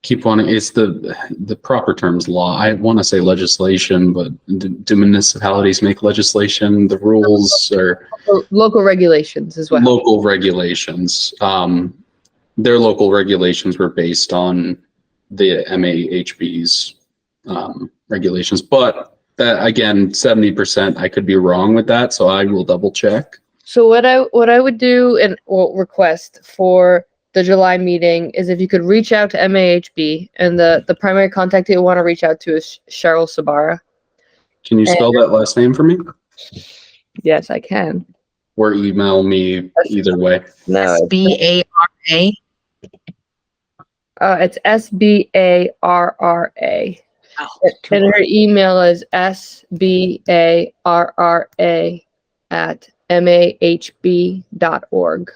it's the proper terms law. I want to say legislation, but do municipalities make legislation? The rules are local regulations as well. Local regulations. Their local regulations were based on the MAHB's regulations, but that, again, 70%, I could be wrong with that, so I will double check. So what I would do and request for the July meeting is if you could reach out to MAHB, and the primary contact you want to reach out to is Cheryl Sabara. Can you spell that last name for me? Yes, I can. Or email me, either way. No, SBARA. It's SBARRA. And her email is sbarra@mahb.org.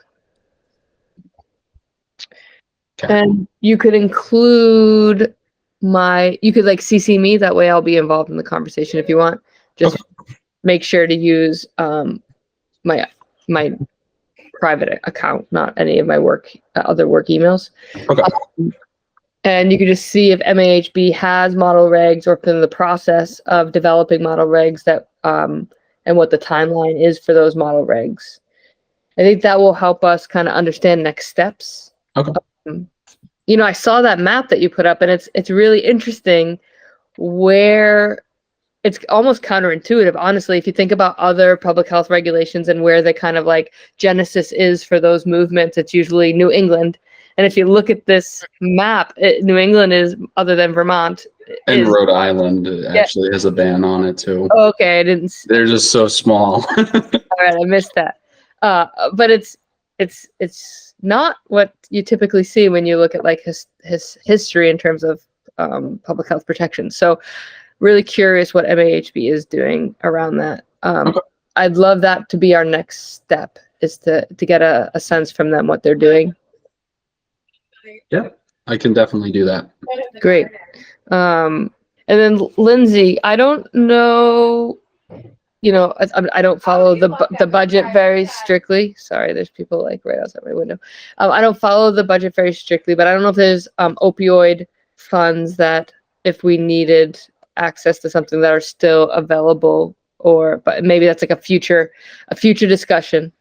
Okay. And you could include you could like CC me, that way I'll be involved in the conversation if you want. Just make sure to use my private account, not any of my other work emails. Okay. And you can just see if MAHB has model regs or in the process of developing model regs that and what the timeline is for those model regs. I think that will help us kind of understand next steps. Okay. I saw that map that you put up, and it's really interesting where it's almost counterintuitive, honestly, if you think about other public health regulations and where the kind of like genesis is for those movements. It's usually New England. And if you look at this map, New England is, other than Vermont. And Rhode Island actually has a ban on it too. Oh, okay, I didn't. They're just so small. All right, I missed that. But it's not what you typically see when you look at like his history in terms of public health protection. So really curious what MAHB is doing around that. I'd love that to be our next step, is to get a sense from them what they're doing. Yeah, I can definitely do that. Great. And then Lindsay, I don't know, I don't follow the budget very strictly. Sorry, there's people like right outside my window. I don't follow the budget very strictly, but I don't know if there's opioid funds that if we needed access to something that are still available, but maybe that's like a future discussion.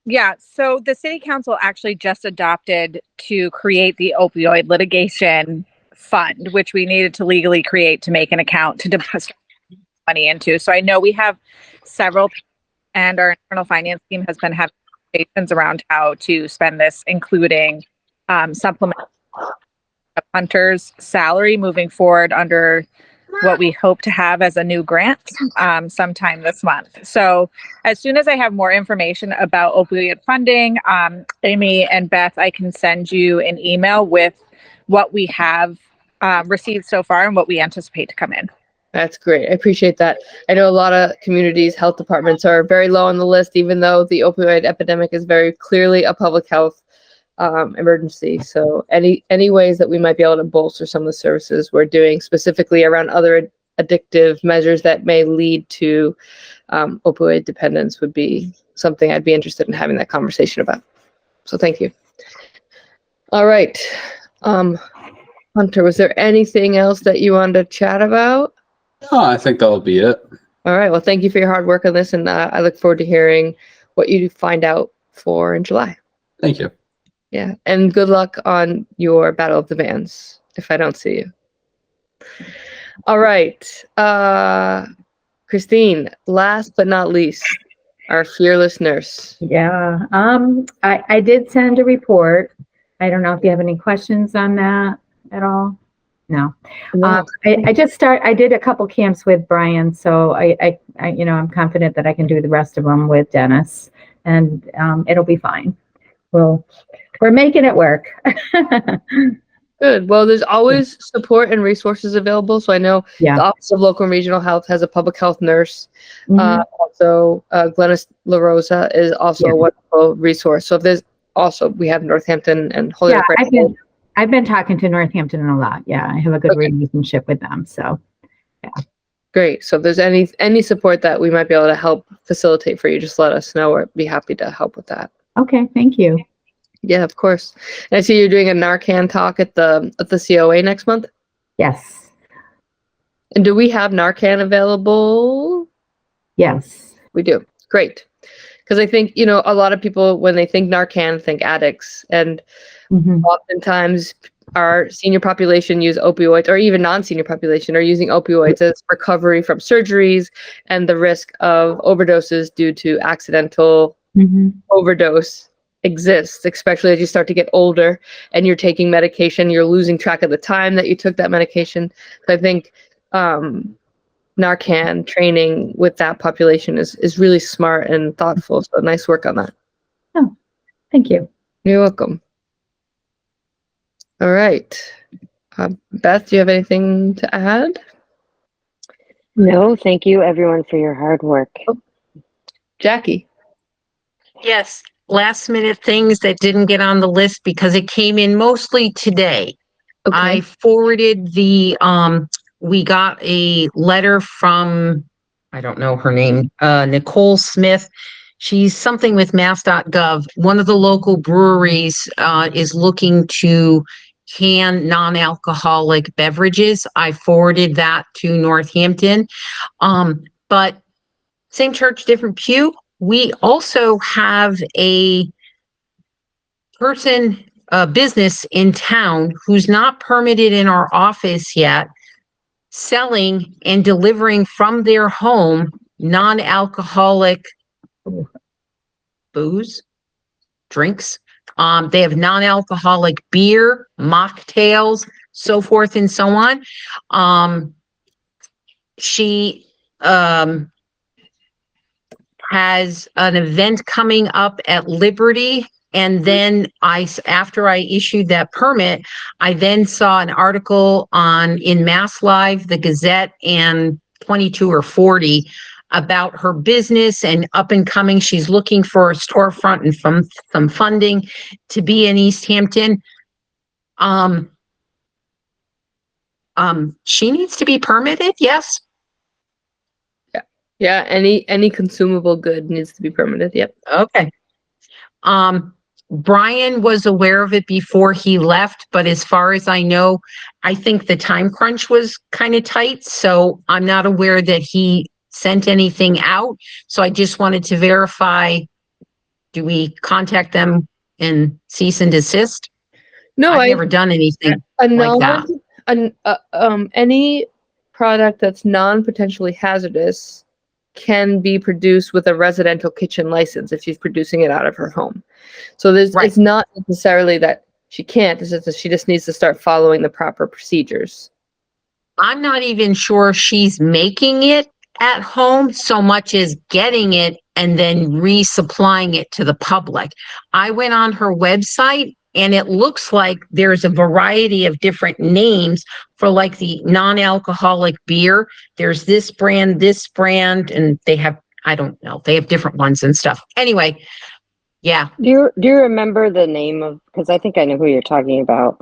Yeah, so the city council actually just adopted to create the opioid litigation fund, which we needed to legally create to make an account to deposit money into. So I know we have several, and our internal finance team has been having conversations around how to spend this, including supplement Hunter's salary moving forward under what we hope to have as a new grant sometime this month. So as soon as I have more information about opioid funding, Amy and Beth, I can send you an email with what we have received so far and what we anticipate to come in. That's great. I appreciate that. I know a lot of communities' health departments are very low on the list, even though the opioid epidemic is very clearly a public health emergency. So any ways that we might be able to bolster some of the services we're doing specifically around other addictive measures that may lead to opioid dependence would be something I'd be interested in having that conversation about. So thank you. All right. Hunter, was there anything else that you wanted to chat about? Oh, I think that'll be it. All right. Well, thank you for your hard work on this, and I look forward to hearing what you find out for in July. Thank you. Yeah, and good luck on your Battle of the Bands, if I don't see you. All right. Christine, last but not least, our fearless nurse. Yeah, I did send a report. I don't know if you have any questions on that at all. No. No. I did a couple camps with Brian, so I I'm confident that I can do the rest of them with Dennis, and it'll be fine. We're making it work. Good. Well, there's always support and resources available. So I know Yeah. the Office of Local and Regional Health has a public health nurse. Mhm. Also, Glennis LaRosa is also a wonderful resource. So if there's also, we have Northampton and Holyoke. Yeah, I've been talking to Northampton a lot. Yeah, I have a good relationship with them. So Great. So if there's any support that we might be able to help facilitate for you, just let us know. We'd be happy to help with that. okay, thank you. Yeah, of course. And I see you're doing a Narcan talk at the COA next month. Yes. And do we have Narcan available? Yes. We do. Great. Because I think, a lot of people, when they think Narcan, think addicts. And Mhm. oftentimes our senior population use opioids, or even non-senior population are using opioids as recovery from surgeries and the risk of overdoses due to accidental Mhm. overdose exists, especially as you start to get older and you're taking medication, you're losing track of the time that you took that medication. So I think Narcan training with that population is really smart and thoughtful. So nice work on that. Oh, thank you. You're welcome. All right. Beth, do you have anything to add? No, thank you everyone for your hard work. Jackie. Yes, last minute things that didn't get on the list because it came in mostly today. Okay. I forwarded we got a letter from, I don't know her name, Nicole Smith. She's something with mass.gov. One of the local breweries is looking to can non-alcoholic beverages. I forwarded that to Northampton. But same church, different pew. We also have a person, a business in town who's not permitted in our office yet, selling and delivering from their home non-alcoholic booze, drinks. They have non-alcoholic beer, mocktails, so forth and so on. She has an event coming up at Liberty. And then after I issued that permit, I then saw an article in Mass Live, the Gazette, and 22 or 40 about her business and up and coming. She's looking for a storefront and some funding to be in Easthampton. She needs to be permitted. Yes. Yeah. Any consumable good needs to be permitted. Yep. Okay. Brian was aware of it before he left, but as far as I know, I think the time crunch was kind of tight. So I'm not aware that he sent anything out. So I just wanted to verify, do we contact them and cease and desist? No, I've never done anything like that. Any product that's non-potentially hazardous can be produced with a residential kitchen license if she's producing it out of her home. So it's not necessarily that she can't, it's just that she just needs to start following the proper procedures. I'm not even sure she's making it at home so much as getting it and then resupplying it to the public. I went on her website and it looks like there's a variety of different names for like the non-alcoholic beer. There's this brand, and they have, I don't know, they have different ones and stuff. Anyway, yeah. Do you remember the name of, because I think I know who you're talking about.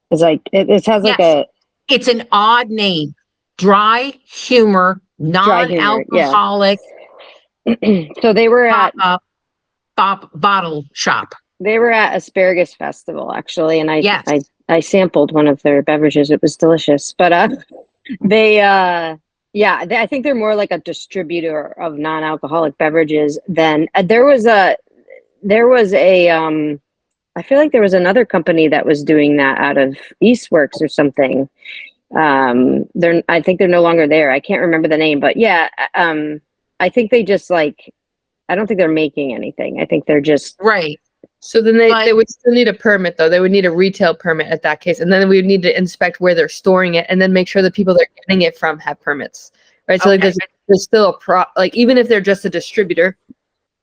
It's like, it has like Yes. It's an odd name. Dry humor, Dry humor, yeah. non-alcoholic So they were at bottle shop. they were at Asparagus Festival actually, and Yes. I sampled one of their beverages. It was delicious. But I think they're more like a distributor of non-alcoholic beverages than there was a I feel like there was another company that was doing that out of Eastworks or something. I think they're no longer there. I can't remember the name, but yeah, I think they just like, I don't think they're making anything. I think they're just Right. So then they would still need a permit, though. They would need a retail permit at that case. And then we would need to inspect where they're storing it and then make sure the people they're getting it from have permits. Right. So like there's still like, even if they're just a distributor.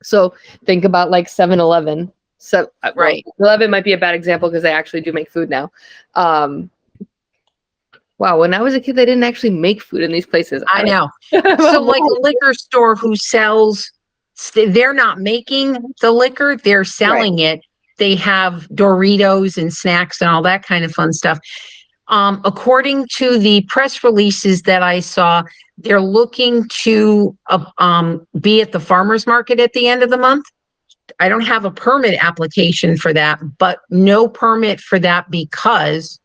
So think about like 7-Eleven. So Right. 11 might be a bad example because they actually do make food now. Wow. When I was a kid, they didn't actually make food in these places. I know. So like a liquor store who sells, they're not making the liquor, they're selling it. They have Doritos and snacks and all that kind of fun stuff. According to the press releases that I saw, they're looking to be at the farmer's market at the end of the month. I don't have a permit application for that, but no permit for that because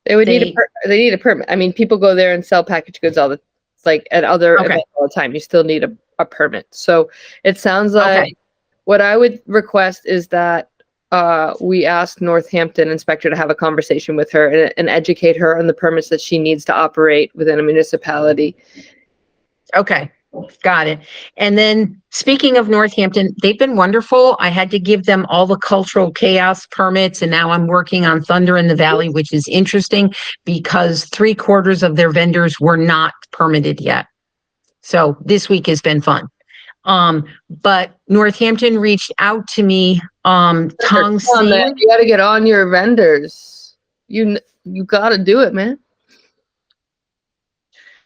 they would need a permit. I mean, people go there and sell packaged goods at other events all the time. You still need a permit. So it sounds like what I would request is that we ask Northampton inspector to have a conversation with her and educate her on the permits that she needs to operate within a municipality. Okay. Got it. And then speaking of Northampton, they've been wonderful. I had to give them all the cultural chaos permits, and now I'm working on Thunder in the Valley, which is interesting because 3/4 of their vendors were not permitted yet. So this week has been fun. But Northampton reached out to me, Tong Sing. You got to get on your vendors. You got to do it, man.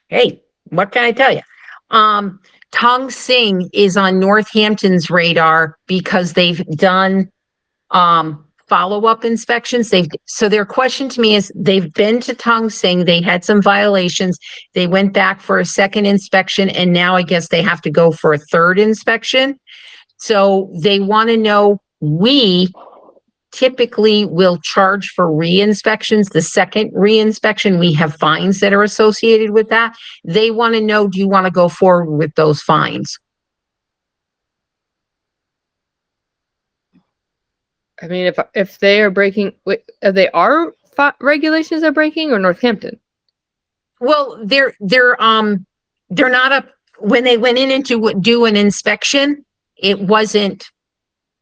Hey, what can I tell you? Tong Sing is on Northampton's radar because they've done follow-up inspections. So their question to me is, they've been to Tong Sing, they had some violations, they went back for a second inspection, and now I guess they have to go for a third inspection. So they want to know, we typically will charge for re-inspections. The second re-inspection, we have fines that are associated with that. They want to know, do you want to go forward with those fines? I mean, if they are breaking, regulations are breaking, or Northampton? Well, they're not when they went in to do an inspection, it wasn't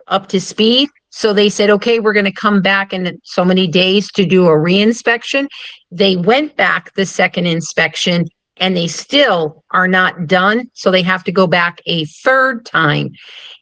up to speed. So they said, okay, we're going to come back in so many days to do a re-inspection. They went back the second inspection and they still are not done. So they have to go back a third time.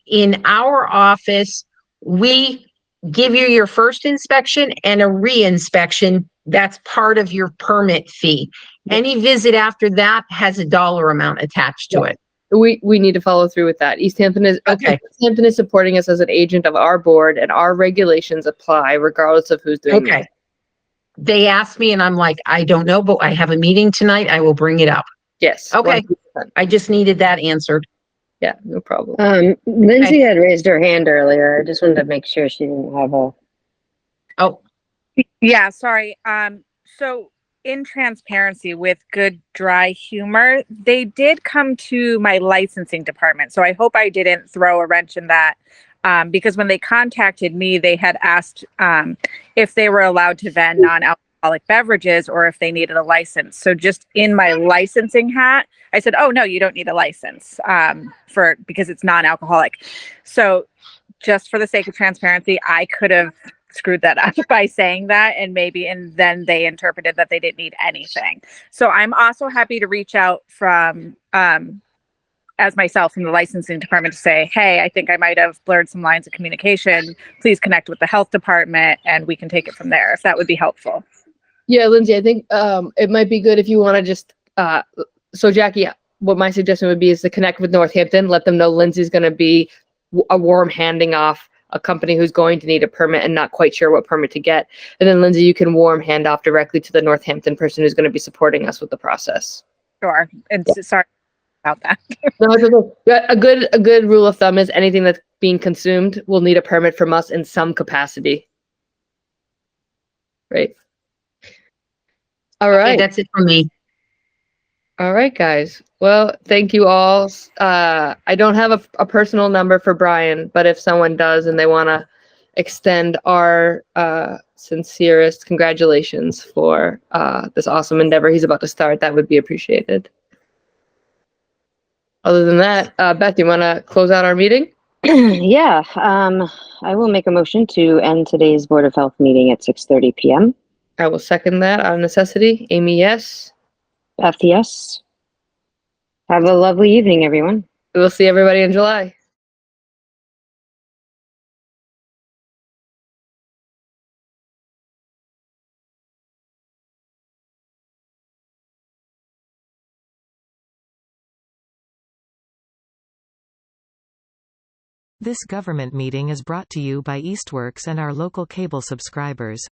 In our office, we give you your first inspection and a re-inspection. That's part of your permit fee. Any visit after that has a dollar amount attached to it. We need to follow through with that. Easthampton is supporting us as an agent of our board, and our regulations apply regardless of who's doing it. They asked me and I'm like, I don't know, but I have a meeting tonight. I will bring it up. Yes. Okay. 100%. I just needed that answered. Yeah, no problem. Lindsay had raised her hand earlier. I just wanted to make sure she didn't have a. Oh. Yeah, sorry. So in transparency with Good Dry Humor, they did come to my licensing department. So I hope I didn't throw a wrench in that, because when they contacted me, they had asked if they were allowed to vend non-alcoholic beverages or if they needed a license. So just in my licensing hat, I said, oh, no, you don't need a license because it's non-alcoholic. So just for the sake of transparency, I could have screwed that up by saying that, and then they interpreted that they didn't need anything. So I'm also happy to reach out from as myself from the licensing department to say, hey, I think I might have blurred some lines of communication. Please connect with the health department and we can take it from there, if that would be helpful. Yeah, Lindsay, I think it might be good if you want to just, so Jackie, what my suggestion would be is to connect with Northampton, let them know Lindsay's going to be a warm handing off a company who's going to need a permit and not quite sure what permit to get. And then Lindsay, you can warm hand off directly to the Northampton person who's going to be supporting us with the process. Sure. And sorry about that. No, it's okay. A good rule of thumb is anything that's being consumed will need a permit from us in some capacity. Right. All Okay, right. that's it for me. All right, guys. Well, thank you all. I don't have a personal number for Brian, but if someone does and they want to extend our sincerest congratulations for this awesome endeavor he's about to start, that would be appreciated. Other than that, Beth, you want to close out our meeting? Yeah, I will make a motion to end today's Board of Health meeting at 6:30 p.m. I will second that out of necessity. Amy, yes. Beth, yes. Have a lovely evening, everyone. We'll see everybody in July. This government meeting is brought to you by Eastworks and our local cable subscribers.